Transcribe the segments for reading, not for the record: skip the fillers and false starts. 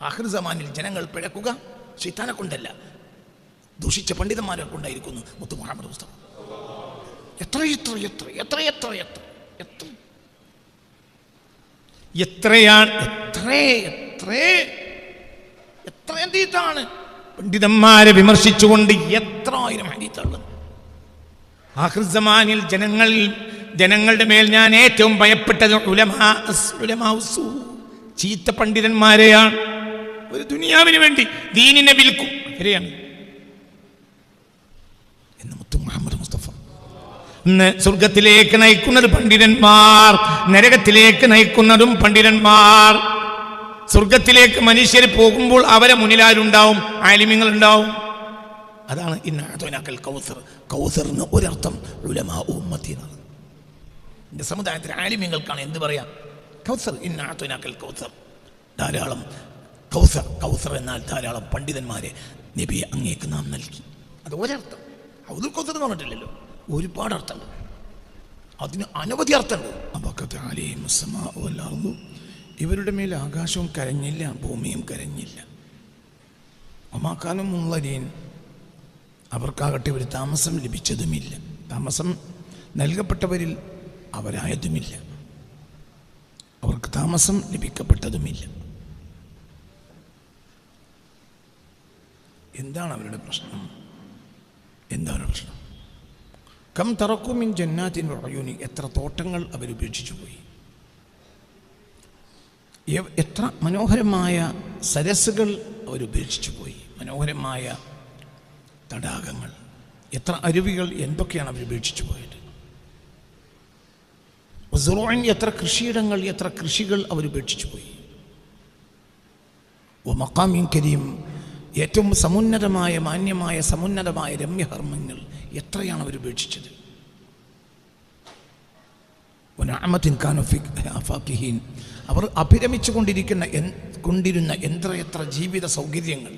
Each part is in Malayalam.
ആഖിർ സമാനിൽ ജനങ്ങൾ പിഴക്കുക ശൈത്താനെ കൊണ്ടല്ല, ദുഷിച്ച പണ്ഡിതന്മാരെ കൊണ്ടായിരിക്കുന്നു. മുത്തു മുഹമ്മദ് മുസ്തഫ എത്രയാണ് പണ്ഡിതന്മാരെ വിമർശിച്ചുകൊണ്ട് എത്ര ആയിരം ഹദീസുകൾ. ആഖിർ സമാനിൽ ജനങ്ങളുടെ മേൽ ഞാൻ ഏറ്റവും ഭയപ്പെട്ടത് ചീത്ത പണ്ഡിതന്മാരെയാണ്. ഒരു ദുനിയാവിന് വേണ്ടി ദീനിനെ വിൽക്കും അവരെയാണ് എന്ന് മുത്തു മുഹമ്മദ് മുസ്തഫ. ഇന്ന് സ്വർഗത്തിലേക്ക് നയിക്കുന്നത് പണ്ഡിതന്മാർ, നരകത്തിലേക്ക് നയിക്കുന്നതും പണ്ഡിതന്മാർ. സ്വർഗത്തിലേക്ക് മനുഷ്യർ പോകുമ്പോൾ അവരെ മുന്നിലാരുണ്ടാവും? ആലിമീങ്ങൾ ഉണ്ടാവും. അതാണ് ഇന്നഅതൈനാക്കൽ കൗസർ. കൗസറിന് ഒരർത്ഥം ഉലമാ ഉമ്മത്തി എന്നാണ്. എൻ്റെ സമുദായത്തിലെ ആലിമീങ്ങൾക്കാണ് എന്ത് പറയാം? കൗസർ. ഇന്നഅതൈനാക്കൽ കൗസർ. ധാരാളം കൗസർ എന്നാൽ ധാരാളം പണ്ഡിതന്മാരെ നബിയെ അങ്ങേക്ക് നാം നൽകി. അത് ഒരർത്ഥം. ഹൗദുൽ കൗസർ എന്ന് പറഞ്ഞിട്ടില്ലല്ലോ, ഒരുപാട് അർത്ഥമുണ്ട്. അതിന് അനവധി അർത്ഥമുണ്ട്. ഇവരുടെ മേൽ ആകാശവും കരഞ്ഞില്ല, ഭൂമിയും കരഞ്ഞില്ല. ഒമാക്കാനും മുള്ളരീൻ, അവർക്കാകട്ടെ ഒരു താമസം ലഭിച്ചതുമില്ല, താമസം നൽകപ്പെട്ടവരിൽ അവരായതുമില്ല, അവർക്ക് താമസം ലഭിക്കപ്പെട്ടതുമില്ല. എന്താണ് അവരുടെ പ്രശ്നം? എന്താണ് പ്രശ്നം? കം തറക്കു മിൻ ജന്നാത്തിൻ വഅയൂനി, എത്ര തോട്ടങ്ങൾ അവരുപേക്ഷിച്ചു പോയി. എത്ര മനോഹരമായ സരസ്സുകൾ അവരുപേക്ഷിച്ചു പോയി, മനോഹരമായ തടാകങ്ങൾ, എത്ര അരുവികൾ, എന്തൊക്കെയാണ് അവരുപേക്ഷിച്ചു പോയത്. എത്ര കൃഷിയിടങ്ങൾ, എത്ര കൃഷികൾ അവരുപേക്ഷിച്ചു പോയി. മഖാമിൻ കരീം, ഏറ്റവും സമുന്നതമായ മാന്യമായ സമുന്നതമായ രമ്യഹർമ്മങ്ങൾ എത്രയാണ് അവരുപേക്ഷിച്ചത്. അവർ അഭിരമിച്ചു കൊണ്ടിരുന്ന എത്ര ജീവിത സൗകര്യങ്ങൾ,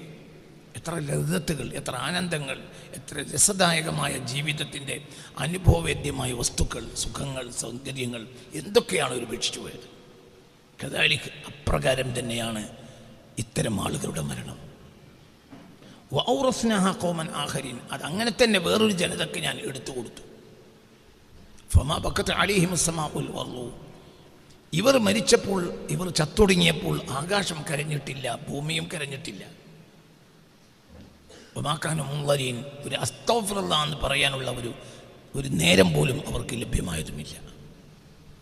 എത്ര ലളിതത്തുകൾ, എത്ര ആനന്ദങ്ങൾ, എത്ര രസദായകമായ ജീവിതത്തിൻ്റെ അനുഭവവേദ്യമായ വസ്തുക്കൾ, സുഖങ്ങൾ, സൗകര്യങ്ങൾ, എന്തൊക്കെയാണ് അവർ ഉപേക്ഷിച്ചു പോയത്. കദാലിക്, അപ്രകാരം തന്നെയാണ് ഇത്തരം ആളുകളുടെ മരണം. വഔറസ്നാഹ ഖൗമൻ ആഖരീൻ, അതങ്ങനെ തന്നെ വേറൊരു ജനതയ്ക്ക് ഞാൻ എടുത്തു കൊടുത്തു. ഫമാ ബക്കത്ത് അലൈഹിമുസ് സമാഉൽ വർളു, ഇവർ മരിച്ചപ്പോൾ, ഇവർ ചത്തൊടുങ്ങിയപ്പോൾ ആകാശം കരഞ്ഞിട്ടില്ല, ഭൂമിയും കരഞ്ഞിട്ടില്ല. വമാകാനു മുൻളരീൻ, ഒരു അസ്തഗ്ഫിറുല്ലാഹ് എന്ന് പറയാനുള്ള ഒരു നേരം പോലും അവർക്ക് ലഭ്യമായതുമില്ല.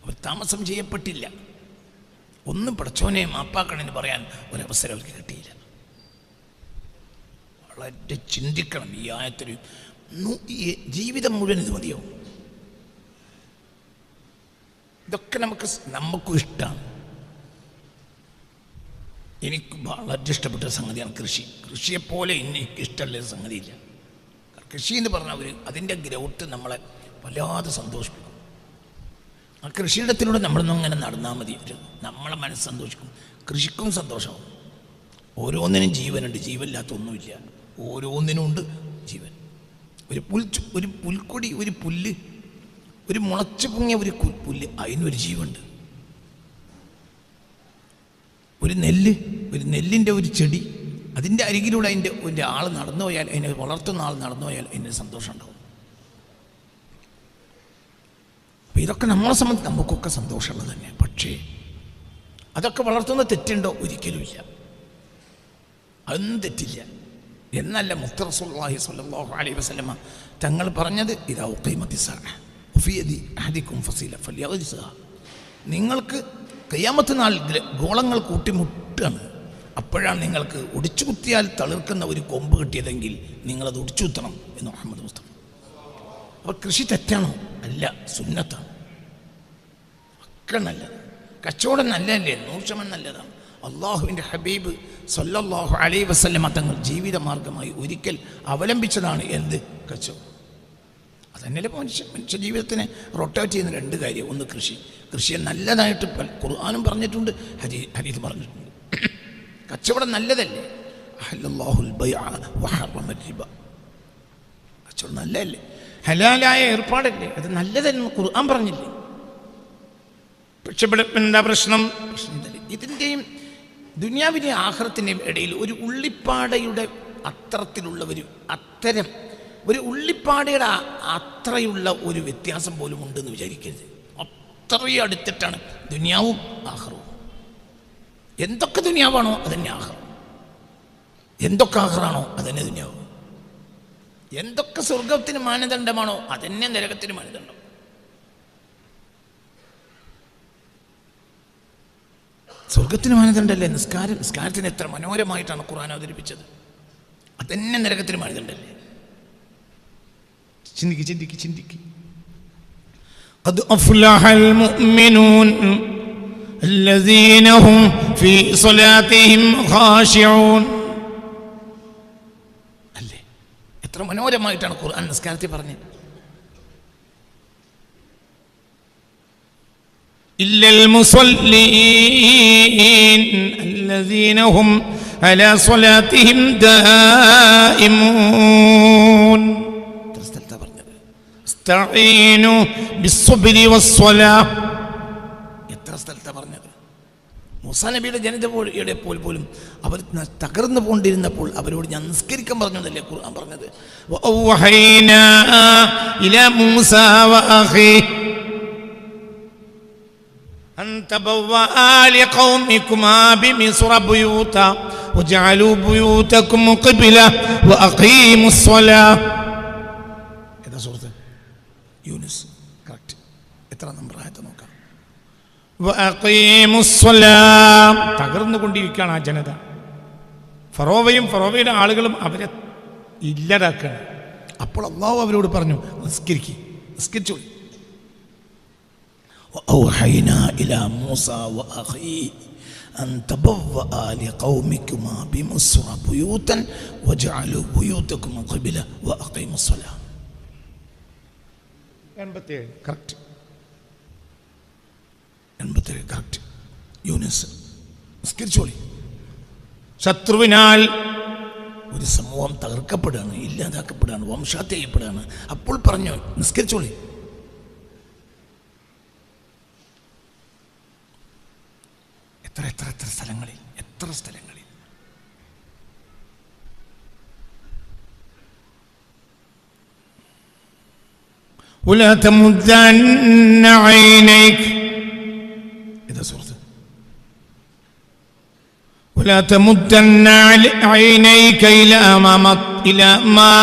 അവർ താമസം ചെയ്യപ്പെട്ടില്ല. ഒന്നും പടച്ചോനെ മാപ്പാക്കണമെന്ന് പറയാൻ ഒരവസരം അവർക്ക് കിട്ടിയില്ല. വളരെ ചിന്തിക്കണം. ഈ ആയത്തിൽ ജീവിതം മുഴുവൻ ഇത് മതിയോ? ഇതൊക്കെ നമുക്കും ഇഷ്ടമാണ്. എനിക്ക് വളരെ ഇഷ്ടപ്പെട്ട സംഗതിയാണ് കൃഷി. കൃഷിയെപ്പോലെ എനിക്ക് ഇഷ്ടമുള്ള സംഗതിയില്ല. കൃഷി എന്ന് പറഞ്ഞാൽ അതിൻ്റെ ഗ്രൗത്ത് നമ്മളെ വല്ലാതെ സന്തോഷിപ്പിക്കും. ആ കൃഷിയിടത്തിലൂടെ നമ്മളൊന്നും അങ്ങനെ നടന്നാൽ മതി, നമ്മളെ മനസ്സ് സന്തോഷിക്കും, കൃഷിക്കും സന്തോഷമാവും. ഓരോന്നിനും ജീവനുണ്ട്, ജീവനില്ലാത്ത ഒന്നുമില്ല, ഓരോന്നിനും ഉണ്ട് ജീവൻ. ഒരു പുൽക്കൊടി, ഒരു പുല്ല്, ഒരു മുളച്ചു പൊങ്ങിയ ഒരു പുല്ല്, അതിനൊരു ജീവുണ്ട്. ഒരു നെല്ലിൻ്റെ ഒരു ചെടി, അതിൻ്റെ അരികിലൂടെ അതിൻ്റെ ആൾ നടന്നു പോയാൽ, അതിനെ വളർത്തുന്ന ആൾ നടന്നു പോയാൽ അതിന് സന്തോഷം ഉണ്ടാവും. അപ്പം ഇതൊക്കെ നമ്മളെ സംബന്ധിച്ച് നമുക്കൊക്കെ സന്തോഷമുള്ളത് തന്നെയാണ്. പക്ഷേ അതൊക്കെ വളർത്തുന്ന തെറ്റുണ്ടോ? ഒരിക്കലുമില്ല, അതൊന്നും തെറ്റില്ല. എന്നല്ല മുഹമ്മദ് റസൂലുള്ളാഹി സ്വല്ലല്ലാഹു അലൈഹി വസല്ലമ തങ്ങൾ പറഞ്ഞത്, ഇദാ ഉഖീമത്തിസ്സാഅ വഫീ യദി അഹദികും ഫസീല ഫല്യഗ്രിസ്ഹാ, നിങ്ങൾക്ക് ഖിയാമത്ത് നാൾ ഗോളങ്ങൾ കൂട്ടിമുട്ടാണ്, അപ്പോഴാണ് നിങ്ങൾക്ക് ഒടിച്ചു കുത്തിയാൽ തളിർക്കുന്ന ഒരു കൊമ്പ് കിട്ടിയതെങ്കിൽ നിങ്ങളത് ഒടിച്ചു കുത്തണം എന്ന് മുഹമ്മദ് മുസ്തഫ. അപ്പോൾ കൃഷി തെറ്റാണോ? അല്ല, സുന്നത്താണ്. ഒക്കെ നല്ലത്. കച്ചവടം നല്ലതല്ലേ? 100% നല്ലതാണ്. അള്ളാഹുവിൻ്റെ ഹബീബ് സല്ലല്ലാഹു അലൈഹി വസല്ലമ തങ്ങൾ ജീവിത മാർഗമായി ഒരിക്കൽ അവലംബിച്ചതാണ് എന്ത്? കച്ചവടം. അതന്നെയല്ലേ മനുഷ്യ ജീവിതത്തിനെ റൊട്ടേറ്റ് ചെയ്യുന്ന രണ്ട് കാര്യം. ഒന്ന് കൃഷിയെ നല്ലതായിട്ട് ഖുർആനും പറഞ്ഞിട്ടുണ്ട്, ഹദീസ് പറഞ്ഞിട്ടുണ്ട്. കച്ചവടം നല്ലതല്ലേ? അഹല്ലല്ലാഹുൽ ബൈഅ വഹറമ റിബ, കച്ചവടം നല്ലതല്ലേ? ഹലാലായ ഏർപ്പാടല്ലേ? അത് നല്ലതെന്ന് ഖുർആൻ പറഞ്ഞില്ലേ? പക്ഷെ ഇവിടെ എന്താ പ്രശ്നം? ഇതിൻ്റെയും ദുനിയാവിനെയും ആഖിറത്തിൻ്റെയും ഇടയിൽ ഒരു ഉള്ളിപ്പാടയുടെ അത്തരം ഒരു ഉള്ളിപ്പാടയുടെ അത്രയുള്ള ഒരു വ്യത്യാസം പോലും ഉണ്ടെന്ന് വിചാരിക്കരുത്. അത്രയും അടുത്തിട്ടാണ് ദുനിയാവും ആഖിറവും. എന്തൊക്കെ ദുനിയാവാണോ അതന്നെ ആഖിറം, എന്തൊക്കെ ആഖിറാണോ അതന്നെ ദുനിയാവ്, എന്തൊക്കെ സ്വർഗത്തിന് മാനദണ്ഡമാണോ അതന്നെ നരകത്തിന് മാനദണ്ഡം. സ്വർഗത്തിന് മാനദണ്ഡമല്ലേ നിസ്കാരം? നിസ്കാരത്തിന് എത്ര മനോഹരമായിട്ടാണ് ഖുർആൻ അവതരിപ്പിച്ചത്. അതന്നെ നരകത്തിന് മാനദണ്ഡമല്ലേ? ചിന്തിക്ക്. قد أفلح المؤمنون الذين هم في صلاتهم خاشعون. അല്ലേ, എത്ര മനോഹരമായിട്ടാണ് ഖുർആൻ നിസ്കാരത്തെ പറഞ്ഞത്. إلا المصلين الذين هم على صلاتهم دائمون. استعينوا بالصبر والصلاة. എത്ര സ്ഥലത്താ പറഞ്ഞത്? മൂസാ നബിയുടെ ജനതയുടെ പോലും അവർ തകർന്നു പോണ്ടിരുന്നപ്പോൾ അവരോട് ഞാൻ നിസ്കരിക്കാൻ പറഞ്ഞതല്ലേ ഖുർആൻ പറഞ്ഞത്. وأوحينا إلى موسى وأخيه أن تبوأ لقومكما بمصر بيوتا وجعلوا بيوتكم قبلة وأقيموا الصلاة. ഏതാ സുഹൃത്ത്? യൂനുസ്. കറക്റ്റ്. എത്ര നമ്പർ ആയത്ത് നോക്കാം. وأقيموا الصلاة. തകർന്നുകൊണ്ടിരിക്കുകയാണ് ആ ജനത. ഫറോവയും ഫറോവയുടെ ആളുകളും അവരെ ഇല്ലാതാക്കുകയാണ്. അപ്പോൾ അള്ളാഹു അവരോട് പറഞ്ഞു, നിസ്കരിച്ചു. وأوحينا إلى موسى وأخيه أن تبوأ لقومكما بمصر بيوتا وجعلوا بيوتكم قبلة وأقيموا الصلاة. 87 കറക്റ്റ്. 87 കറക്റ്റ്. യൂനുസ്. നിസ്കരിച്ചോളി. ശത്രുവിനാൽ ഒരു സമൂഹം തകർക്കപ്പെടുകയാണ്, ഇല്ലാതാക്കപ്പെടുകയാണ്, വംശഹത്യ ചെയ്യപ്പെടുകയാണ്. അപ്പോൾ പറഞ്ഞു നിസ്കരിച്ചോളി. എത്ര സ്ഥലങ്ങളിൽ ولا تمدن عينيك. إذا صرت ولا تمدن عينيك إلى ما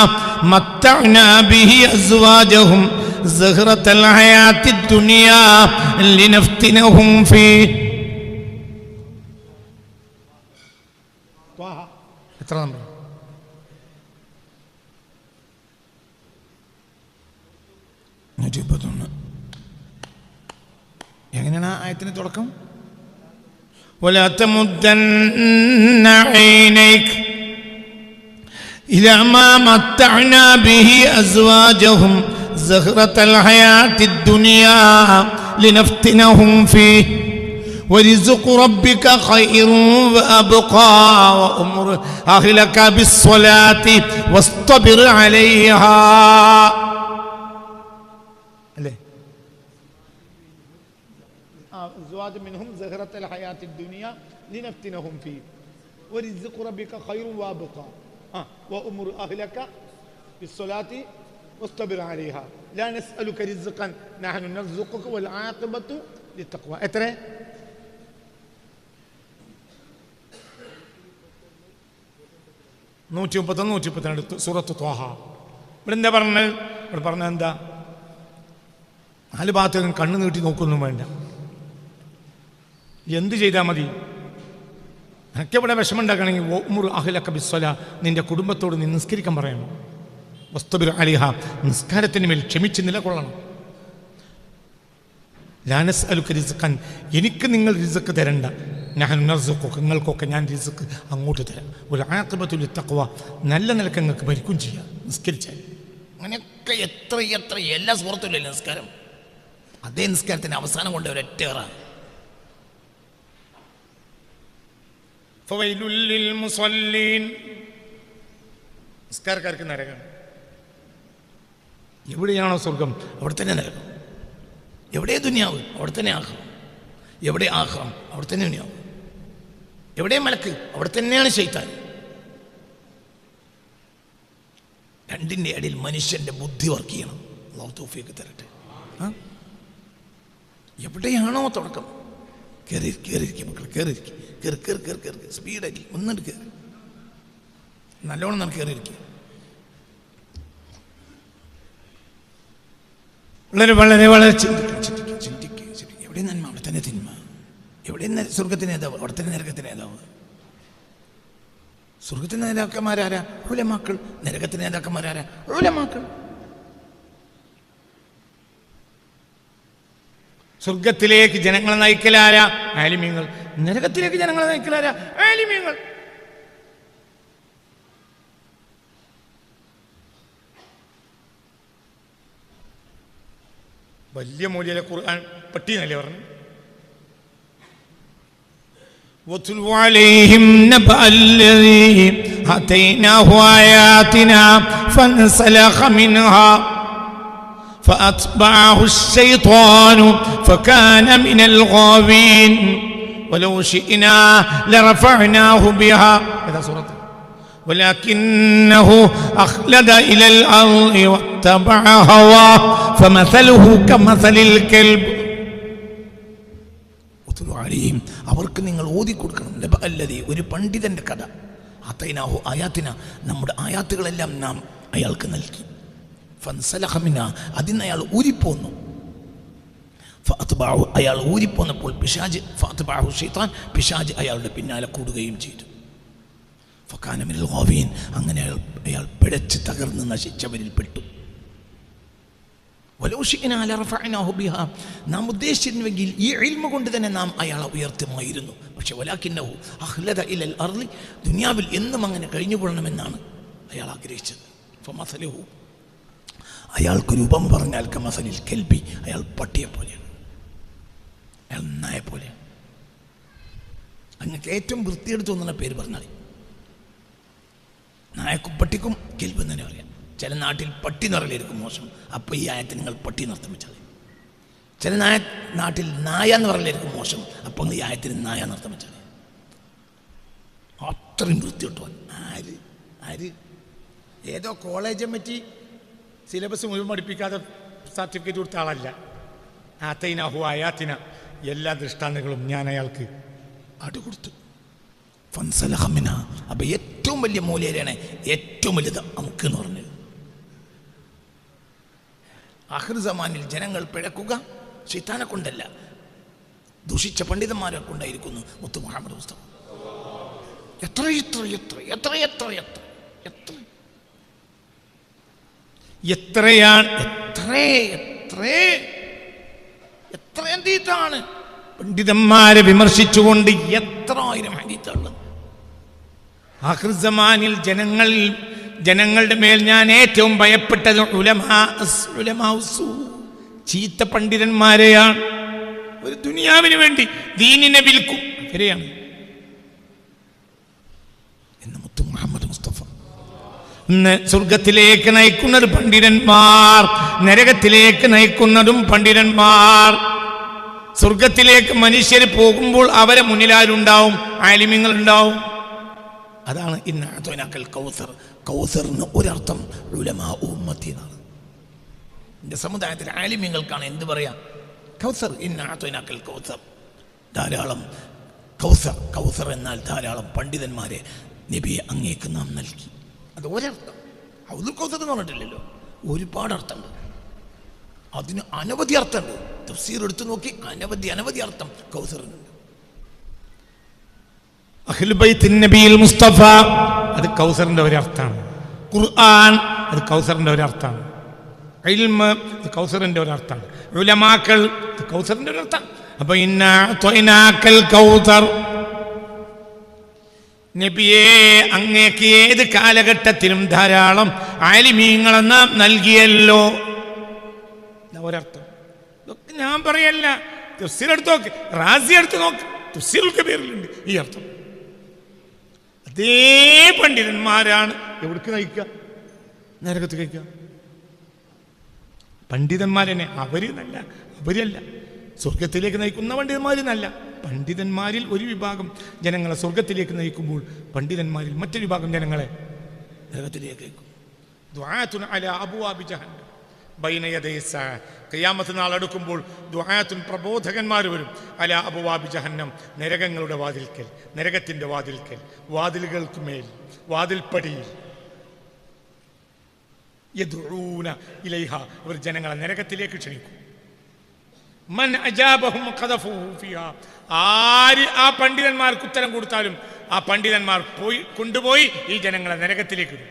متعنا به أزواجهم زهرة الحياة الدنيا لنفتنهم فيه. എത്ര നമ്പർ? 131. എങ്ങനെയാണ് ആയത്തിന് തുടക്കം? ولا تمدن عينيك إلى ما متعنا به أزواجهم زهرة الحياة الدنيا لنفتنهم فيه ورزق ربك خير وأبقى وأمر أهلك بالصلاة واصطبر عليها. أزواج منهم زهرة الحياة الدنيا لنفتنهم فيه ورزق ربك خير وأبقى وأمر أهلك بالصلاة واصطبر عليها لا نسألك رزقا نحن نرزقك والعاقبة للتقوى. എത്ര? 132 സൂറത്ത് ത്വാഹ. ഇവിടെ എന്താ പറഞ്ഞത്? ഇവിടെ പറഞ്ഞത് എന്താ? 4 ഭാഗത്തേക്കും കണ്ണു നീട്ടി നോക്കൊന്നും വേണ്ട. എന്ത് ചെയ്താൽ മതി? എനിക്കിവിടെ വിഷമം ഉണ്ടാക്കണമെങ്കിൽ ഉമ്മുർ അഹ്ലക ബിസ്സലാ, നിന്റെ കുടുംബത്തോട് നീ നിസ്കരിക്കാൻ പറയണം. വസ്തബിർ അലൈഹ, നിസ്കാരത്തിന് മേൽ ക്ഷമിച്ച് നിലകൊള്ളണം. ലാ നസ്അലുക റിസ്ഖൻ, എനിക്ക് നിങ്ങൾ റിസ്ക് തരണ്ട. നഹ്നു നർസുഖുക, നിങ്ങൾക്കൊക്കെ ഞാൻ റിസ്ക് അങ്ങോട്ട് തരാം. വൽ ആഖിബതു ലിത്തഖ്വ, നല്ല നിലക്ക് നിങ്ങൾക്ക് ഭരിക്കും ചെയ്യാം നിസ്കരിച്ചാൽ. അങ്ങനെയൊക്കെ എത്ര എല്ലാ സുഹൃത്തുമില്ല നിസ്കാരം. അതേ നിസ്കാരത്തിന് അവസാനം കൊണ്ട് ഒരൊറ്റേറാണ്. ഫവൈലുൽ ലിൽ മുസല്ലീൻ, നിസ്കാരക്കാർക്ക് നരകം. എവിടെയാണോ സ്വർഗം അവിടെ തന്നെ നരകം. എവിടെ ദുനിയാവ് അവിടെ തന്നെ ആഖിറം. എവിടെ ആഖിറം അവിടെ തന്നെ ദുനിയാവ്. എവിടെയും മലക്ക്, അവിടെ തന്നെയാണ് ശൈത്താൻ. രണ്ടിൻ്റെ ഇടയിൽ മനുഷ്യൻ്റെ ബുദ്ധി വർക്ക് ചെയ്യണം. അല്ലാഹു തൗഫീഖ് തരട്ടെ. എവിടെയാണോ തുടക്കം, കയറിയിരിക്കും മക്കൾ, കയറി സ്പീഡായിട്ട് ഒന്നിട്ട് കയറി, നല്ലോണം നമുക്ക് കയറിയിരിക്കും. വളരെ വളരെ ചിന്തിക്കുക. എവിടെ നന്മ അവിടെ തന്നെ തിന്മ, എവിടെ സ്വർഗത്തിന് നേതാവ് അവിടെ തന്നെ നരകത്തിന് നേതാവ്. സ്വർഗത്തിന് നേതാക്കന്മാരാരാ? ഉലമാക്കൾ. നരകത്തിന് നേതാക്കന്മാരാരാ? ഉലമാക്കൾ. സ്വർഗത്തിലേക്ക് ജനങ്ങളെ നയിക്കലാരാ? ആലിമീങ്ങൾ. നരകത്തിലേക്ക് ജനങ്ങളെ നയിക്കലാരാ? ആലിമീങ്ങൾ. വലിയ മൂല്യയിലെ ഖുർആൻ പട്ടിന്നല്ലേ പറഞ്ഞു. وَاتْلُ عَلَيْهِمْ نَبَأَ الَّذِي آتَيْنَاهُ آيَاتِنَا فَانْسَلَخَ مِنْهَا فَأَتْبَعَهُ الشَّيْطَانُ فَكَانَ مِنَ الْغَاوِينَ وَلَوْ شِئْنَا لَرَفَعْنَاهُ بِهَا هذا سورة ولكنه أخلد إلى الأرض واتبع هواه فمثله كمثل الكلب. അവർക്ക് നിങ്ങൾ ഓതിക്കൊടുക്കണം നബ അല്ലദീ, ഒരു പണ്ഡിതന്റെ കഥ. അതൈനാഹു ആയാത്തിന, നമ്മുടെ ആയാത്തുകളെല്ലാം നാം അയാൾക്ക് നൽകി. ഫൻസലഖ മിൻഹാ, അതിന് അയാൾ ഊരിപ്പോന്നു. ഫഅത്ബഅഹു, അയാൾ ഊരിപ്പോന്നപ്പോൾ ഫഅത്ബഅഹു ശൈത്താൻ, പിശാച് അയാളുടെ പിന്നാലെ കൂടുകയും ചെയ്തു. ഫകാന മിനൽ ഗാവീൻ, അങ്ങനെ അയാൾ പിഴച്ച് തകർന്ന് നശിച്ചവരിൽ പെട്ടു. വലൗ ശിഅ്നാ ലറഫഅനാഹു ബിഹാ, നാം ഉദ്ദേശിച്ചിരുന്നുവെങ്കിൽ ഈ ഇൽമ കൊണ്ട് തന്നെ നാം അയാളെ ഉയർത്തുമായിരുന്നു. പക്ഷെ വലാകിന്നഹു അഖ്ലദ ഇലൽ അർളി, ദുനിയാവിൽ എന്നും അങ്ങനെ കഴിഞ്ഞുകൊള്ളണമെന്നാണ് അയാൾ ആഗ്രഹിച്ചത്. ഫമസലുഹു, അയാൾക്ക് രൂപം പറഞ്ഞാൽ കമസലിൽ കൽബി, അയാൾ പട്ടിയെ പോലെയാണ്, അയാൾ നായെ പോലെയാണ്. അങ്ങക്ക് ഏറ്റവും വൃത്തിയെടുത്ത് തോന്നുന്ന പേര് പറഞ്ഞാൽ നായക്കും പട്ടിക്കും കെൽബ് തന്നെ പറയാം. ചില നാട്ടിൽ പട്ടി നിറയിലിരിക്കും മോശം, അപ്പോൾ ഈ ആയത്തിൽ നിങ്ങൾ പട്ടി നിർത്തം വെച്ചാൽ. ചില നാട്ടിൽ നായ എന്ന് പറയലായിരിക്കും മോശം, അപ്പോൾ ഈ ആയത്തിന് നായ നിർത്തം വെച്ചാൽ. അത്രയും വൃത്തിയിട്ട് ആര് ഏതോ കോളേജെ പറ്റി സിലബസ് മുഴുവൻ പഠിപ്പിക്കാതെ സർട്ടിഫിക്കറ്റ് കൊടുത്ത ആളല്ല. ആതൈനാഹു ആയാത്തിന, എല്ലാ ദൃഷ്ടാന്തങ്ങളും ഞാൻ അയാൾക്ക് കൊടുത്തു. ഫൻസലഖ മിൻഹാ, അപ്പോൾ ഏറ്റവും വലിയ മൂല്യമാണ്, ഏറ്റവും വലുത് നമുക്ക് എന്ന് പറഞ്ഞത്. ആഖിർ സമാനിൽ ജനങ്ങൾ പിഴക്കുക ശൈത്താനെ കൊണ്ടല്ല, ദുഷിച്ച പണ്ഡിതന്മാരെ കൊണ്ടായിരിക്കുന്നു. മുത്തു മുഹമ്മദ് മുസ്തഫ എത്രയാണ് പണ്ഡിതന്മാരെ വിമർശിച്ചുകൊണ്ട് എത്ര ആയിരം ഹദീസുള്ളത്. ആഖിർ സമാനിൽ ജനങ്ങളുടെ മേൽ ഞാൻ ഏറ്റവും ഭയപ്പെട്ടത് ചീത്ത പണ്ഡിതന്മാരെയാണ്. ഒരു ദുനിയാവിന് വേണ്ടി ദീനിനെ വിൽക്കും അവരെയാണ് എന്ന് മുത്തു മുഹമ്മദ് മുസ്തഫ. ഇന്ന് സ്വർഗത്തിലേക്ക് നയിക്കുന്നത് പണ്ഡിതന്മാർ, നരകത്തിലേക്ക് നയിക്കുന്നതും പണ്ഡിതന്മാർ. സ്വർഗത്തിലേക്ക് മനുഷ്യർ പോകുമ്പോൾ അവരെ മുന്നിലാരുണ്ടാവും? ആലിമ്യങ്ങൾ ഉണ്ടാവും. അതാണ് ഇന്നഅതൈനാക്കൽ കൗസർ. കൗസറിന് ഒരർത്ഥം ഉലമാ ഉമ്മത്തി എന്നാണ്. എൻ്റെ സമുദായത്തിൽ ആലിമ്യങ്ങൾക്കാണ് എന്ത് പറയാം? കൗസർ. ഇന്നഅതൈനാക്കൽ കൗസർ, ധാരാളം കൗസർ. കൗസർ എന്നാൽ ധാരാളം പണ്ഡിതന്മാരെ നബിയെ അങ്ങേക്ക് നാം നൽകി. അത് ഒരർത്ഥം. ഹൗദുൽ കൗസർ എന്ന് പറഞ്ഞിട്ടില്ലല്ലോ, ഒരുപാട് അർത്ഥമുണ്ട്. അതിന് അനവധി അർത്ഥമുണ്ട്. തഫ്സീർ എടുത്തു നോക്കി അനവധി അർത്ഥം കൗസറിനുണ്ട്. അഹ്ലു ബൈത്തിൻ നബിയിൽ മുസ്തഫ, അത് കൗസറിന്റെ ഒരു അർത്ഥമാണ്. ഖുർആൻ, അത് കൗസറിന്റെ ഒരു അർത്ഥമാണ്. ഇൽമ്, അത് കൗസറിന്റെ ഒരു അർത്ഥമാണ്. ഉലമാക്കൾ, അത് കൗസറിന്റെ ഒരു അർത്ഥം. അപ്പൊ ഇന്നഅതൈനാക്കൽ കൗസർ, നബിയെ അങ്ങേക്ക് ഏത് കാലഘട്ടത്തിലും ധാരാളം ആലിമീങ്ങളെ നാം നൽകിയല്ലോ. ഒരർത്ഥം. ഇതൊക്കെ ഞാൻ പറയല്ല, തഫ്സീർ എടുത്ത് നോക്ക്, റാസി എടുത്ത് നോക്ക്, തഫ്സീറുൽ കബീറിലുണ്ട് ഈ അർത്ഥം. അതേ പണ്ഡിതന്മാരാണ് എവിടേക്ക് നയിക്കുക? നരകത്ത് നയിക്കുക. പണ്ഡിതന്മാരെന്നെ അവരല്ല സ്വർഗത്തിലേക്ക് നയിക്കുന്ന പണ്ഡിതന്മാരെന്നല്ല. പണ്ഡിതന്മാരിൽ ഒരു വിഭാഗം ജനങ്ങളെ സ്വർഗത്തിലേക്ക് നയിക്കുമ്പോൾ പണ്ഡിതന്മാരിൽ മറ്റൊരു വിഭാഗം ജനങ്ങളെ നരകത്തിലേക്ക് നയിക്കും. ദുആത്തുൻ അലാ അബ്വാബി ജഹന്നം ബൈന യദൈ സാ. ഖിയാമത്ത് നാൾ അടുക്കുമ്പോൾ ദുആത്തുൻ പ്രബോധകന്മാർ വരും. അലാ അബ്വാബി ജഹന്നം, നരകങ്ങളുടെ വാതിൽക്കൽ, നരകത്തിൻ്റെ വാതിൽക്കൽ, വാതിലുകൾക്ക് മേൽ, വാതിൽപ്പടിയിൽ. യദ്ഊന ഇലൈഹ, അവർ ജനങ്ങളെ നരകത്തിലേക്ക് ക്ഷണിക്കും. മൻ അജാബഹും ഖദഫൂഹു ഫിഹാ, ആര് ആ പണ്ഡിതന്മാർക്ക് ഉത്തരം കൊടുത്താലും ആ പണ്ഡിതന്മാർ കൊണ്ടുപോയി ഈ ജനങ്ങളെ നരകത്തിലേക്ക് ഇടും.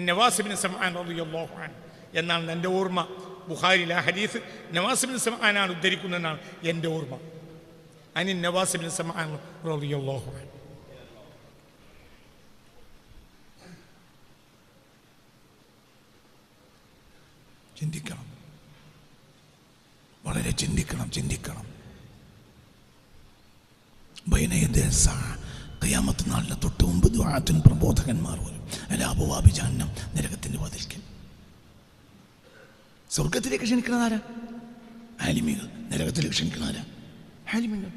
നവാസ് ഇബ്നു സമആൻ റളിയല്ലാഹു അൻഹു എന്നാണ് എൻ്റെ ഓർമ്മ. ബുഖാരിയിലെ ആ ഹദീസ് നവാസ് ഇബ്നു സമആനാണ് ഉദ്ധരിക്കുന്നതെന്നാണ് എൻ്റെ ഓർമ്മ. നവാസ് ഇബ്നു സമആൻ റളിയല്ലാഹു അൻഹു. ചിന്തിക്കണം, വളരെ ചിന്തിക്കണം. ഖിയാമത്ത് നാളിന് തൊട്ട് മുമ്പ് ദുആത്തുൻ പ്രബോധകന്മാർ വരും. അലാ അബ്വാബി ജഹന്നം, നരകത്തിന്റെ വാതിൽക്കൽ. സ്വർഗത്തിലേക്ക് ക്ഷണിക്കണതാരാ? ആലിമീങ്ങൾ. നരകത്തിലേക്ക് ക്ഷണിക്കണതാരാ? ആലിമീങ്ങൾ.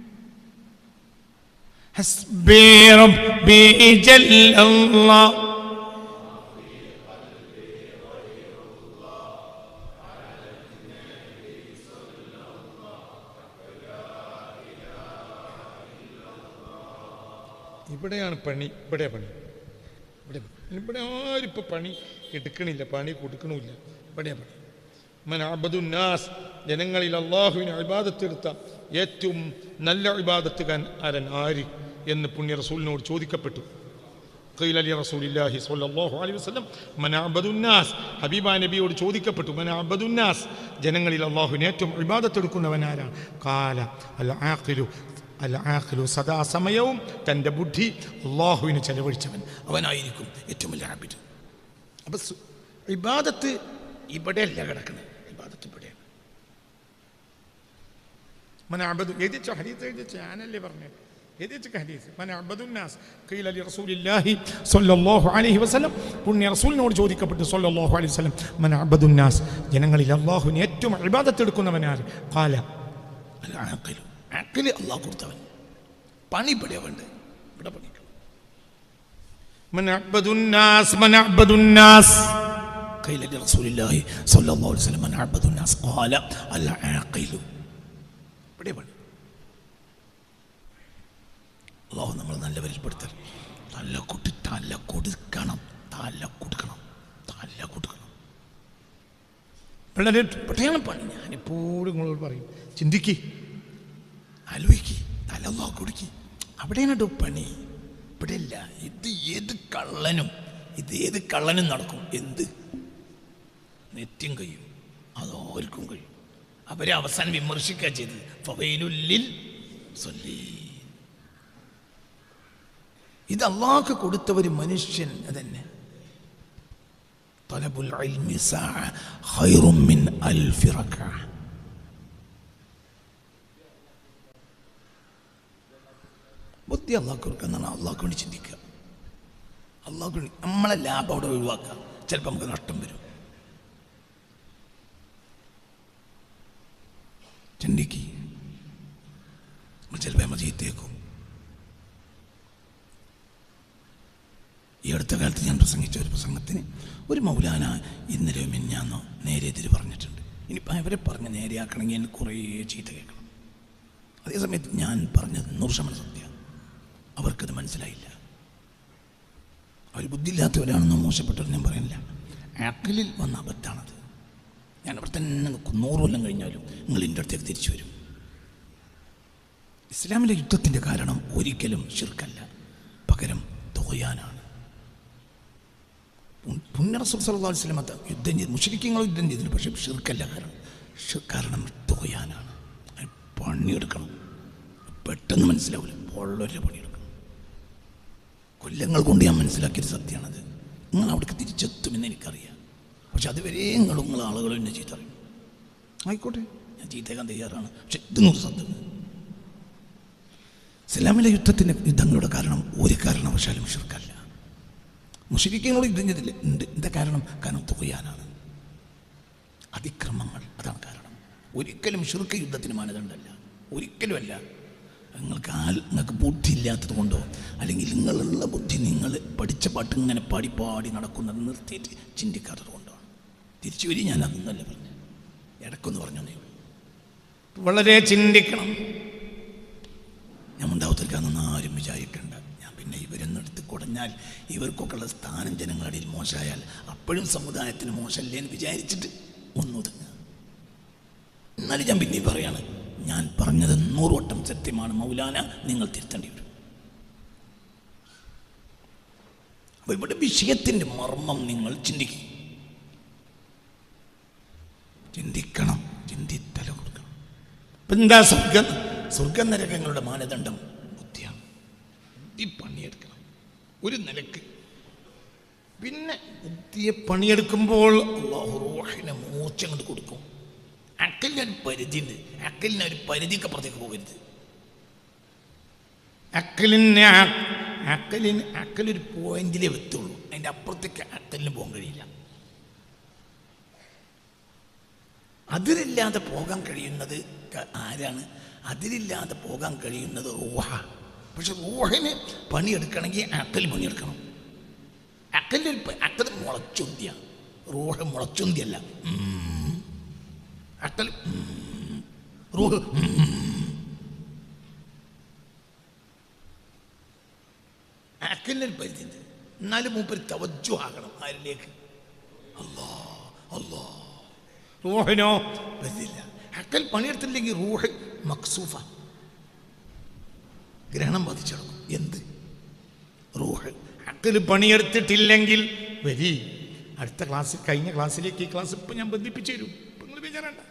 ഹസ്ബി റബ്ബി ജല്ലല്ലാഹ് ഇവിടെയാണ് പണി. ഇവിടെ ആരും ഇപ്പോൾ പണി എടുക്കണില്ല, പണി കൊടുക്കണമില്ല. ഇവിടെയാണ് പണി. മൻ അബ്ദുന്നാസ്, ജനങ്ങളിൽ അള്ളാഹുവിനെ ഇബാദത്തെടുത്ത ഏറ്റവും നല്ല ഇബാദത്തുകാരൻ ആര് എന്ന് പുണ്യ റസൂലിനോട് ചോദിക്കപ്പെട്ടു. ഖീല ലി റസൂലില്ലാഹി സ്വല്ലല്ലാഹു അലൈഹി വസല്ലം മൻ അബ്ദുന്നാസ്, ഹബീബ നബിയോട് ചോദിക്കപ്പെട്ടു, മൻ അബ്ദുന്നാസ്, ജനങ്ങളിൽ അള്ളാഹുവിനെ ഏറ്റവും ഇബാദത്തെടുക്കുന്നവൻ ആരാണ്? ഖാല അൽ ആഖിലു, അൽ-ആഖിലു, സദാസമയവും തൻ്റെ ബുദ്ധി അള്ളാഹുവിന് ചെലവഴിച്ചവൻ, അവനായിരിക്കും ഏറ്റവും വലിയ ആബിദ്. അപ്പം ഇബാദത്ത് ഇവിടെയല്ല കിടക്കുന്നത്, ഇബാദത്ത് ഇവിടെയാണ്. എഴുതിച്ച ഹദീസ് എഴുതിച്ച ഞാനല്ലേ പറഞ്ഞത്, എഴുതിച്ച ഹദീസ്. മൻഅബ്ദുന്നാസ് ഖീല ലി റസൂലില്ലാഹി സ്വല്ലല്ലാഹു അലൈഹി വസല്ലം, പുണ്യ റസൂലിനോട് ചോദിക്കപ്പെട്ടു സ്വല്ലല്ലാഹു അലൈഹി വസല്ലം, മൻഅബ്ദുന്നാസ്, ജനങ്ങളിൽ അള്ളാഹുവിന് ഏറ്റവും ഇബാദത്ത് എടുക്കുന്നവനാര്? ഖാല അൽ-ആഖിലു, ആഖിൽ അള്ളാഹു കൊടുത്തവൻ. പണി ഇവിടെ വേണ്ട, ഇവിടെ പണിക്കണം. മൻഅബ്ദുന്നാസ് ഖീല ലി റസൂലില്ലാഹി സ്വല്ലല്ലാഹു അലൈഹി വസല്ലം മൻഅബ്ദുന്നാസ് ഖാല അൽ-ആഖിലു. ഇവിടെ പണി. അള്ളാഹു നമ്മൾ നല്ലവരിൽ പെടുത്തൽ. തല കൊടുക്കണം. വളരെ പെട്ടെന്ന് പണി. ഞാനിപ്പോഴും നിങ്ങളോട് പറയും, ചിന്തിക്ക്, ആലോചിക്ക്, തല അള്ളാഹു കൊടുക്കി. അവിടെയാണ് പണി, ഇവിടെ ഇല്ല. ഇത് ഏത് കള്ളനും നടക്കും. എന്ത് നെറ്റും കഴിയും, അതോർക്കും കഴിയും. അവരെ അവസാനം വിമർശിക്കുക ചെയ്തത്. ഫവൈലുല്ലിൽ സ്വല്ലീൻ. ഇത് അള്ളാഹു കൊടുത്ത ഒരു മനുഷ്യൻ അതന്നെ. തലബുൽ ഇൽമി സഅ ഖൈറും മിൻ അൽഫി റക്അ. ബുദ്ധി അള്ളാഹു കൊടുക്കുന്നതാണ്. അള്ളാഹു വേണ്ടി ചിന്തിക്കുക. അള്ളാഹു വേണ്ടി നമ്മളെ ലാഭം അവിടെ ഒഴിവാക്കുക. ചിലപ്പോൾ നമുക്ക് നഷ്ടം വരും. ചിന്തിക്കുക. ചിലപ്പോൾ നമ്മൾ ചീത്തയേക്കും. ഈ അടുത്ത കാലത്ത് ഞാൻ പ്രസംഗിച്ച ഒരു പ്രസംഗത്തിന് ഒരു മൗലാന ഇന്നലെയോ മിഞ്ഞാന്നോ നേരെ എതിര് പറഞ്ഞിട്ടുണ്ട്. ഇനിയിപ്പോൾ അവരെ പറഞ്ഞ് നേരെയാക്കണമെങ്കിൽ എനിക്ക് കുറേ ചീത്ത കേൾക്കണം. അതേസമയത്ത് ഞാൻ പറഞ്ഞത് 100% സത്യം. അവർക്കത് മനസ്സിലായില്ല. അവർ ബുദ്ധിയില്ലാത്തവരാണെന്നോ മോശപ്പെട്ടവർ ഞാൻ പറയുന്നില്ല. ആക്കിലിൽ വന്ന അബദ്ധാണത്. ഞാൻ അവിടെ തന്നെ 100 കൊല്ലം കഴിഞ്ഞാലും നിങ്ങൾ എൻ്റെ അടുത്തേക്ക് തിരിച്ചു വരും. ഇസ്ലാമിലെ യുദ്ധത്തിൻ്റെ കാരണം ഒരിക്കലും ശിർക്കല്ല, പകരം തുഖയാനാണ്. പുണ്യ റസൂൽ സല്ലല്ലാഹു അലൈഹി വസല്ലം യുദ്ധം ചെയ്ത് മുശ്രിക്കീങ്ങൾ യുദ്ധം ചെയ്തില്ല, പക്ഷേ ഷിർക്കല്ല കാരണം തുഖയാനാണ്. പണിയെടുക്കണം. പെട്ടെന്ന് മനസ്സിലാവില്ല, വളരെ പണിയെടുക്കണം. കൊല്ലങ്ങൾ കൊണ്ട് ഞാൻ മനസ്സിലാക്കിയൊരു സത്യമാണത്. നിങ്ങൾ അവിടേക്ക് തിരിച്ചെത്തുമെന്ന് എനിക്കറിയാം. പക്ഷെ അതുവരെ നിങ്ങളെ ആളുകളും എന്നെ ചീത്ത അറിയും. ആയിക്കോട്ടെ, ഞാൻ ചീത്തയാക്കാൻ തയ്യാറാണ്. പക്ഷെ ഇത് 100% ഇസ്ലാമിലെ യുദ്ധങ്ങളുടെ കാരണം ഒരു കാരണവശാലും ഷിർക്കല്ല. മുശ്രിക്കീങ്ങൾ യുദ്ധം ചെയ്തില്ല, ഉണ്ട്. എന്താ കാരണം? കാരണം തുഖയാനാണ്, അതിക്രമങ്ങൾ. അതാണ് കാരണം. ഒരിക്കലും ഷിർക്ക് യുദ്ധത്തിന് മാനദണ്ഡമല്ല. ഒരിക്കലുമല്ല. നിങ്ങൾക്ക് ബുദ്ധി ഇല്ലാത്തത് കൊണ്ടോ അല്ലെങ്കിൽ നിങ്ങളുള്ള ബുദ്ധി നിങ്ങൾ പഠിച്ച പാട്ട് ഇങ്ങനെ പാടി പാടി നടക്കുന്നത് നിർത്തിയിട്ട് ചിന്തിക്കാത്തത് കൊണ്ടാണ്. തിരിച്ചു വരി, ഞാൻ അതൊന്നല്ല പറഞ്ഞു, ഇടക്കൊന്ന് പറഞ്ഞു. വളരെ ചിന്തിക്കണം. ഞാൻ ഉണ്ടാവത്തിരിക്കാമെന്ന് ആരും വിചാരിക്കണ്ട. ഞാൻ പിന്നെ ഇവരെന്നെടുത്ത് കുടഞ്ഞാൽ ഇവർക്കൊക്കെയുള്ള സ്ഥാനം ജനങ്ങളുടെ ഇടയിൽ മോശമായാൽ അപ്പോഴും സമുദായത്തിന് മോശമല്ലേ എന്ന് വിചാരിച്ചിട്ട് ഒന്നൊതുങ്ങുക. എന്നാലും ഞാൻ പിന്നെ പറയാണ്, ഞാൻ പറഞ്ഞത് 100 വട്ടം സത്യമാണ് മൗലാന, നിങ്ങൾ തിരുത്തേണ്ടി വരും. അപ്പോൾ ഇവിടെ വിഷയത്തിൻ്റെ മർമ്മം നിങ്ങൾ ചിന്തിക്കണം, ചിന്തിത്തല കൊടുക്കണം. ഇപ്പം എന്താ സ്വർഗനരകങ്ങളുടെ മാനദണ്ഡം? ബുദ്ധിയാണ്. ബുദ്ധി പണിയെടുക്കണം ഒരു നിലക്ക്. പിന്നെ ബുദ്ധിയെ പണിയെടുക്കുമ്പോൾ അല്ലാഹു റൂഹിനെ മൂർച്ച കൊണ്ട് കൊടുക്കും. അക്കലിനൊരു പരിധിയുണ്ട്, അക്കലിനൊരു പരിധിക്ക് അപ്പുറത്തേക്ക് പോകരുത്. അക്കലൊരു പോയിന്റിലേ എത്തുള്ളൂ, അതിൻ്റെ അപ്പുറത്തേക്ക് അക്കലിന് പോകാൻ കഴിയില്ല. അതിരില്ലാതെ പോകാൻ കഴിയുന്നത് ആരാണ്? അതിരില്ലാതെ പോകാൻ കഴിയുന്നത് റൂഹ. പക്ഷെ റൂഹിന് പണിയെടുക്കണമെങ്കിൽ അക്കൽ പണിയെടുക്കണം. അക്കൽ മുളച്ചുന്തിയ, റൂഹ് മുളച്ചുന്തിയല്ല. അക്കൽ റൂഹ് അക്കലിനൊരു പരിധിയുണ്ട്. എന്നാലും മൂപ്പര് തവജ്ജു ആകണം ആരിലേക്ക്? അല്ലാ. റൂഹിനോ പരിധിയില്ല. അക്കൽ പണിയെടുത്തില്ലെങ്കിൽ റൂഹ് മക്സൂഫ, ഗ്രഹണം ബാധിച്ചെടുക്കും. എന്ത്? റൂഹ്. അക്കൽ പണിയെടുത്തിട്ടില്ലെങ്കിൽ വരി അടുത്ത ക്ലാസ്സിൽ, കഴിഞ്ഞ ക്ലാസ്സിലേക്ക് ഈ ക്ലാസ് ഇപ്പം ഞാൻ ബന്ധിപ്പിച്ചു തരും. ഇപ്പം നിങ്ങൾ വിചാരണ്ട.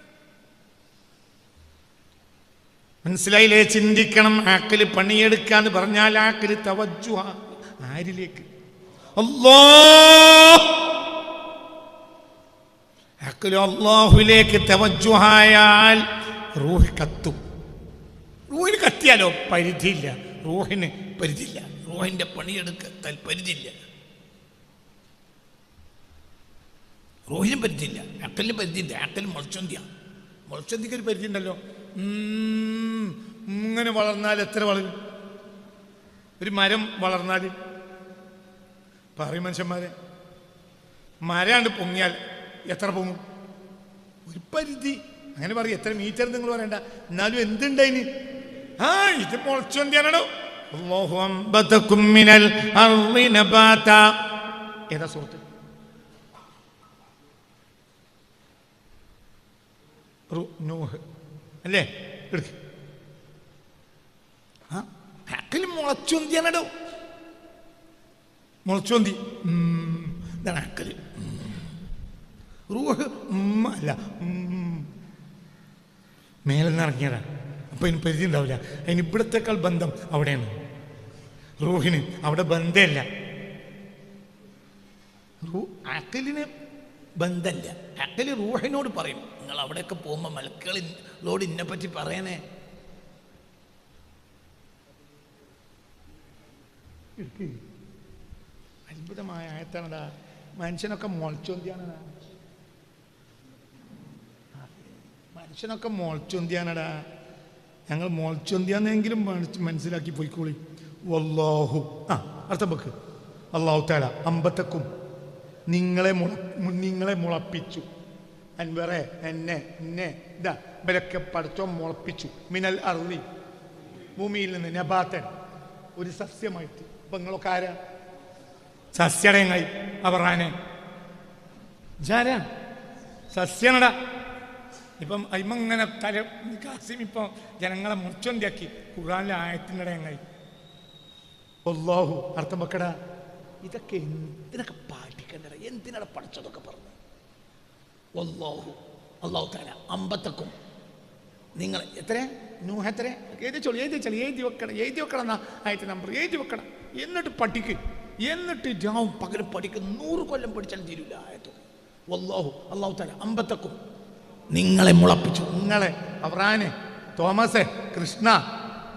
മനസ്സിലായില്ലേ? ചിന്തിക്കണം. ആക്കല് പണിയെടുക്കാന്ന് പറഞ്ഞാൽ ആക്കല് തവജ്ജു ആരിലേക്ക്? ആക്കല് അല്ലാഹുവിലേക്ക് തവജ്ജുഹായാൽ റൂഹ് കത്തും. റൂഹിന് കത്തിയാലോ പരിധിയില്ല, റൂഹിന് പരിധിയില്ല. റൂഹിന്റെ പണിയെടുക്കാൻ പരിധിയില്ല, റൂഹിന് പരിധിയില്ല, അക്കലിന് പരിധിയില്ല. അക്കൽ മുളച്ചൊന്തിക്ക് ഒരു പരിധി ഉണ്ടല്ലോ. ഇങ്ങനെ വളർന്നാൽ എത്ര വളരും? ഒരു മരം വളർന്നാൽ പറയും മനുഷ്യന്മാരെ, മരാണ്ട് പൊങ്ങിയാൽ എത്ര പൊങ്ങും? ഒരു പരിധി. അങ്ങനെ പറയും. എത്ര മീറ്റർ നിങ്ങൾ പറയണ്ട, എന്നാലും എന്തുണ്ടതിന്? ഇത് മുളച്ചൊന്തിയാണോ? ഏതാ സുഹൃത്ത്? അല്ലേ? അക്കൽ മുളച്ചൊന്തിയാണോ? മുളച്ചൊന്തി ഇതാണ് അക്കല്. റൂഹ് അല്ല, മേലെ നിന്ന് ഇറങ്ങിയതാണ്. അപ്പം അതിന് പരിധി ഉണ്ടാവില്ല. അതിന് ഇവിടത്തേക്കാൾ ബന്ധം അവിടെയാണ്. റൂഹിന് അവിടെ ബന്ധമല്ല, അക്കലിന് ബന്ധമല്ല. അക്കല് റൂഹിനോട് പറയും, നിങ്ങൾ അവിടെയൊക്കെ പോകുമ്പോൾ മലക്കുകളോട് ഇന്നെപ്പറ്റി പറയണേ. അത്ഭുതമായ ആയത്താണടാ. മനുഷ്യനൊക്കെ മുളച്ചൊന്തിയാണടാ, മനുഷ്യനൊക്കെ മുളച്ചൊന്തിയാണടാ. ഞങ്ങൾ മുളച്ചൊന്തിയാന്നെങ്കിലും മനസ്സിലാക്കി പോയിക്കോളി. വല്ലാഹു അർത്ഥം വെക്ക്. അല്ലാഹു തആല അമ്പത്തക്കും നിങ്ങളെ മുളപ്പിച്ചു. അൻവറെ എന്നെ ഇതാ ഇവരൊക്കെ പഠിച്ചോ മുളപ്പിച്ചു. മിനൽ അർളി ഭൂമിയിൽ നിന്ന് നബാത്തൻ ഒരു സസ്യമായിട്ട്. അപ്പൊ നിങ്ങളൊക്കെ ആരാ? സസ്യടയങ്ങായി അവറാനെ ജാരാ സസ്യനടാ. ഇപ്പം അയിമങ്ങനെ കാസിം ഇപ്പം ജനങ്ങളെ മുറിച്ചൊന്തിയാക്കി. ഖുർആനിലെ ആയത്തിൻ്റെ ഇടയങ്ങായി. അല്ലാഹു അർത്ഥം വെക്കടാ. ഇതൊക്കെ എന്തിനൊക്കെ പാടിക്കണ്ടടാ? എന്തിനാണ് പഠിച്ചതൊക്കെ പറഞ്ഞു? അല്ലാഹു തആല അമ്പത്തക്കും നിങ്ങൾ എത്ര നൂഹ് എത്ര എഴുതി വെക്കണം എന്നാ ആയത്തെ നമ്പർ എഴുതി വെക്കണം. എന്നിട്ട് പഠിക്ക്. എന്നിട്ട് രാവും പകലും പഠിക്കും. 100 കൊല്ലം പഠിച്ചാൽ തീരില്ല ആയത്തോ. അല്ലാഹു തആല അമ്പത്തക്കും നിങ്ങളെ മുളപ്പിച്ചു. നിങ്ങളെ അവറാനെ തോമസെ കൃഷ്ണ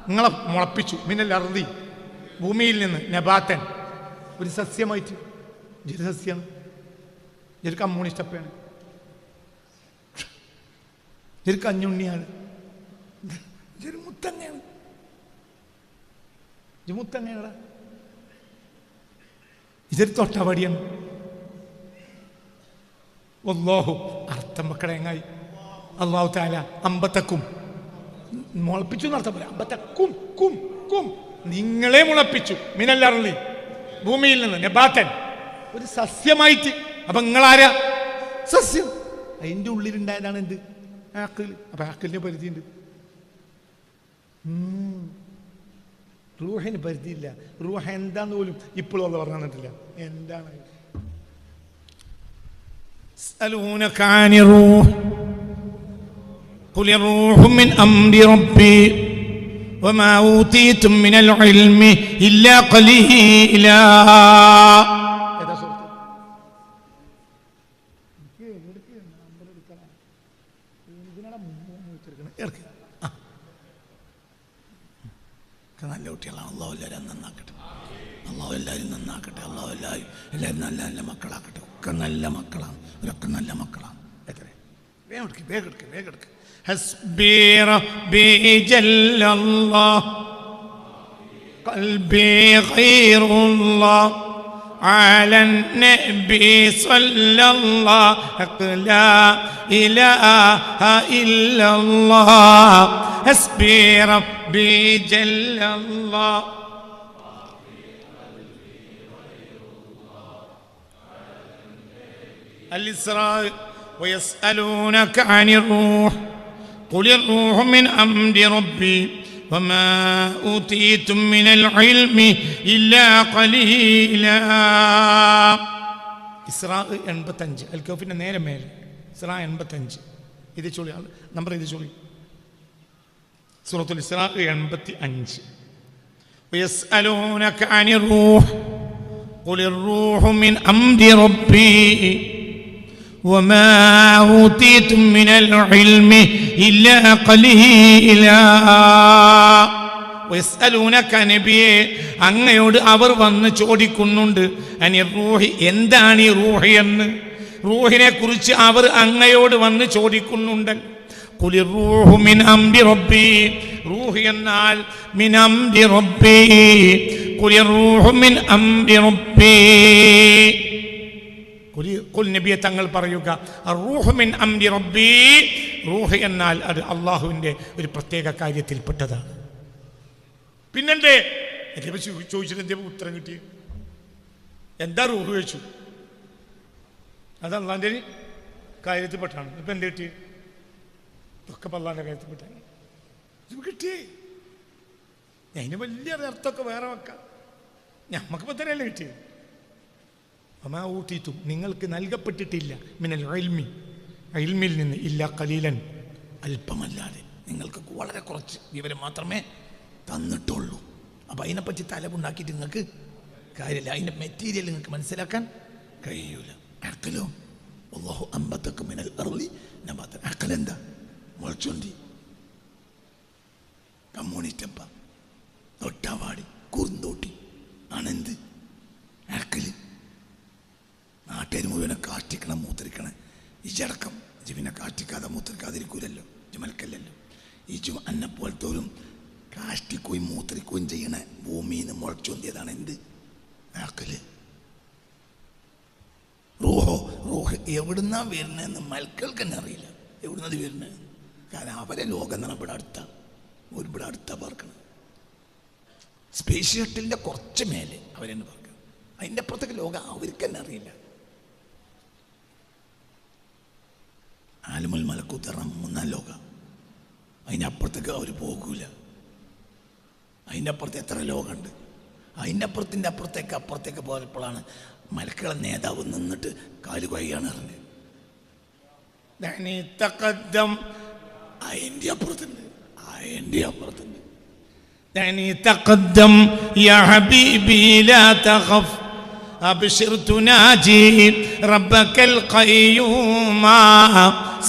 നിങ്ങളെ മുളപ്പിച്ചു. മിനൽ അർളി ഭൂമിയിൽ നിന്ന് നബാത്തൻ ഒരു സസ്യമായിട്ട്. ഇതൊരു സസ്യമാണ്, ഇതൊരു കമ്മ്യൂണിസ്റ്റപ്പയാണ്, ഇതൊരു കഞ്ഞുണ്ണിയാണ്, ഇതൊരു മുത്തങ്ങയാണ്. ഇത് മുത്തങ്ങയാടാ, ഇതൊരു തൊട്ടവടിയാണ്. വല്ലാഹു അർത്ഥം മക്കളെ എങ്ങായി അല്ലാഹു തആല അമ്പത്തക്കും മുളപ്പിച്ചു എന്നർത്ഥം പോലെ അമ്പത്തക്കും കും കും നിങ്ങളെ മുളപ്പിച്ചു മിനൽ അർളി ഭൂമിയിൽ നിന്ന് നബാതൻ ഒരു സസ്യമായിട്ട്. അപ്പൊ നിങ്ങളാരാ? സസ്യം. അതിൻ്റെ ഉള്ളിലുണ്ടായതാണ് എന്ത്? ആക്കിൽ. അപ്പൊ ആക്കിലിന് പരിധിയുണ്ട്, റൂഹിന് പരിധിയില്ല. റൂഹ എന്താന്ന് പോലും ഇപ്പോഴും അത് പറഞ്ഞു തന്നിട്ടില്ല. എന്താണ്? يسألونك عن الروح قل الروح من أمر ربي وما أوتيتم من العلم إلا قليلا. നല്ല കുട്ടികളാണ്. അള്ളാഹു എല്ലാവരും നന്നാക്കട്ടെ, അള്ളാഹു എല്ലാവരും നന്നാക്കട്ടെ, അള്ളാഹു എല്ലാവരും നല്ല നല്ല മക്കളാക്കട്ടെ. ഒക്കെ നല്ല മക്കളാണ്, അവരൊക്കെ നല്ല മക്കളാണ്. എത്ര വേഗം എടുക്ക്. حسبي ربي جل الله قلبي غير الله على النبي صلى الله لا إله إلا الله حسبي ربي جل الله الإسراء ويسألونك عن الروح قل الروح من أمر ربي وما أوتيتم من العلم إلا قليلا. ഇസ്രാ 85 അൽ കൗഫിന്റെ നേരെ മേലെ ഇസ്രാ 85. ഇത് ചൊല്ലി നമ്പർ ഇത് ചൊല്ലി. സൂറത്തുൽ ഇസ്രാ 85. ويسألونك عن الروح قل الروح من أمر ربي وما أوتيتم من العلم إلا قليلا. ويسألونك നബിയെ അങ്ങയോട് അവർ വന്ന് ചോദിക്കുന്നുണ്ട് അനി റൂഹി എന്താണ് ഈ റൂഹ് എന്ന്. റൂഹിനെ കുറിച്ച് അവർ അങ്ങയോട് വന്ന് ചോദിക്കുന്നുണ്ട്. ഖുലി റൂഹു മിൻ അംരി റബ്ബി റൂഹ് എന്നാൽ മിൻ അംരി റബ്ബി ഖുലി റൂഹു മിൻ അംരി റബ്ബി. ഖുൽ നബിയെ തങ്ങൾ പറയുക റൂഹ് മിൻ അംരി റബ്ബി റൂഹ് എന്നാൽ അത് അള്ളാഹുവിൻ്റെ ഒരു പ്രത്യേക കാര്യത്തിൽപ്പെട്ടതാണ്. പിന്നെന്തേ ചോദിച്ചിട്ട് എന്തേ ഉത്തരം കിട്ടി? എന്താ റൂഹ് വെച്ചു? അത് അള്ളാൻ്റെ കാര്യത്തിൽപ്പെട്ടാണ്. ഇപ്പം എന്ത് കിട്ടി? ഒക്കെ അള്ളാൻ്റെ കാര്യത്തിൽപ്പെട്ടാണ്. ഇത് കിട്ടിയേ. അതിന് വലിയ അർത്ഥമൊക്കെ വേറെ വെക്കാം. ഞമ്മക്കിപ്പോൾ തന്നെയല്ലേ കിട്ടിയത്. അമാ ഊതീതും നിങ്ങൾക്ക് നൽകപ്പെട്ടിട്ടില്ല മിനൽ ഇൽമി ഇൽമിൽ നിന്ന് ഇല്ല ഖലീലൻ അല്പമല്ലാതെ നിങ്ങൾക്ക് വളരെ കുറച്ച് വിവരം മാത്രമേ തന്നിട്ടുള്ളൂ. അപ്പം അതിനെപ്പറ്റി തലമുണ്ടാക്കിയിട്ട് നിങ്ങൾക്ക് കാര്യമില്ല. അതിൻ്റെ മെറ്റീരിയൽ നിങ്ങൾക്ക് മനസ്സിലാക്കാൻ കഴിയൂല. അക്കലോ അല്ലാഹു അമ്പത്തക്കും മിനൽ അർളി നബാതൻ. അക്കലെന്താ? മുളച്ചുണ്ടി, കമ്മ്യൂണിസ്റ്റപ്പ, തൊട്ടാവാടി, കുറുന്തോട്ടി ആണെന്ത് അക്കല്. നാട്ടുകാർ മുഴുവനെ കാഷ്ടിക്കണം, മൂത്രിക്കണം. ഇജടക്കം ജീവനെ കാഷ്ടിക്കാതെ മൂത്രിക്കാതിരിക്കൂലല്ലോ, ജുമൽക്കല്ലല്ലോ. ഈ അന്നെപ്പോലത്തോലും കാഷ്ടിക്കുകയും മൂത്രിക്കുകയും ചെയ്യണ ഭൂമിയിൽ നിന്ന് മുളച്ചൊന്തിയതാണ് എന്ത്? ആക്കല്. റൂഹോ റൂഹ് എവിടുന്നാ വരുന്നതെന്ന് മൽക്കൾക്ക് തന്നെ അറിയില്ല എവിടുന്നത് വരുന്നത്. കാരണം അവരെ ലോകം എന്നാണ് ഇവിടെ അടുത്താ പാർക്കണം. സ്പേസ് ഷട്ടിലിൻ്റെ കുറച്ച് മേലെ അവരെന്നെ പാർക്കണം. അതിൻ്റെ അപ്പുറത്തേക്ക് ലോകം അവർക്ക് തന്നെ അറിയില്ല. ആലുമൽ മലക്കൂത്ത് റമ്മുന്ന ലോകം. അതിൻ്റെ അപ്പുറത്തേക്ക് അവർ പോകൂല. അതിൻ്റെ അപ്പുറത്ത് എത്ര ലോകമുണ്ട്. അതിൻ്റെ അപ്പുറത്തേക്ക് പോയപ്പോഴാണ് മലക്കുകളെ നേതാവ് നിന്നിട്ട് കാല് കൊയ്യാണ് അറിഞ്ഞത്. അതിൻ്റെ അപ്പുറത്തുണ്ട്. تقدم يا حبيبي لا تخف أبشر تناجي ربك القيوم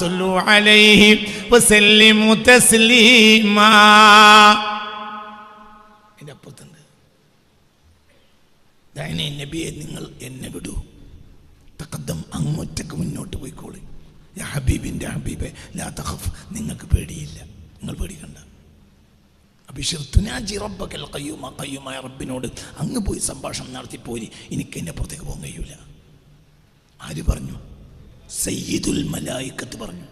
صلوا عليه وسلموا تسليما. നബിയെ നിങ്ങൾ എന്നെ വിടൂ. തഖദ്ദം അങ്ങോട്ടേക്ക് മുന്നോട്ട് പോയിക്കോളി. യാ ഹബീബിൻ്റെ ഹബീബെ ലാ തഖഫ് നിങ്ങൾക്ക് പേടിയില്ല, നിങ്ങൾ പേടിക്കണ്ട. അബിശിർതുനാജി റബ്ബകൽ ഖയ്യൂമ, ഖയ്യൂമായ റബ്ബിനോട് അങ്ങ് പോയി സംഭാഷണം നടത്തിപ്പോരി, എനിക്ക് എൻ്റെ പുറത്തേക്ക് പോകാൻ കഴിയൂല. ആര് പറഞ്ഞു? സയ്യിദുൽ മലായിക്കത്ത് പറഞ്ഞു.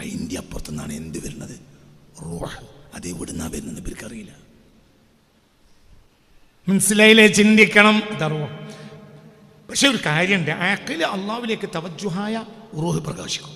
അതിൻ്റെ അപ്പുറത്തുനിന്നാണ് എന്ത് വരുന്നത്? റൂഹ്. അത് എവിടുന്നാ വരുന്നത് ഇവർക്കറിയില്ല. മനസ്സിലായില്ലേ? ചിന്തിക്കണം. പക്ഷെ ഒരു കാര്യമുണ്ട്, അഖിൽ അള്ളാഹുവിലേക്ക് തവജ്ജുഹായ റൂഹ് പ്രകാശിക്കും.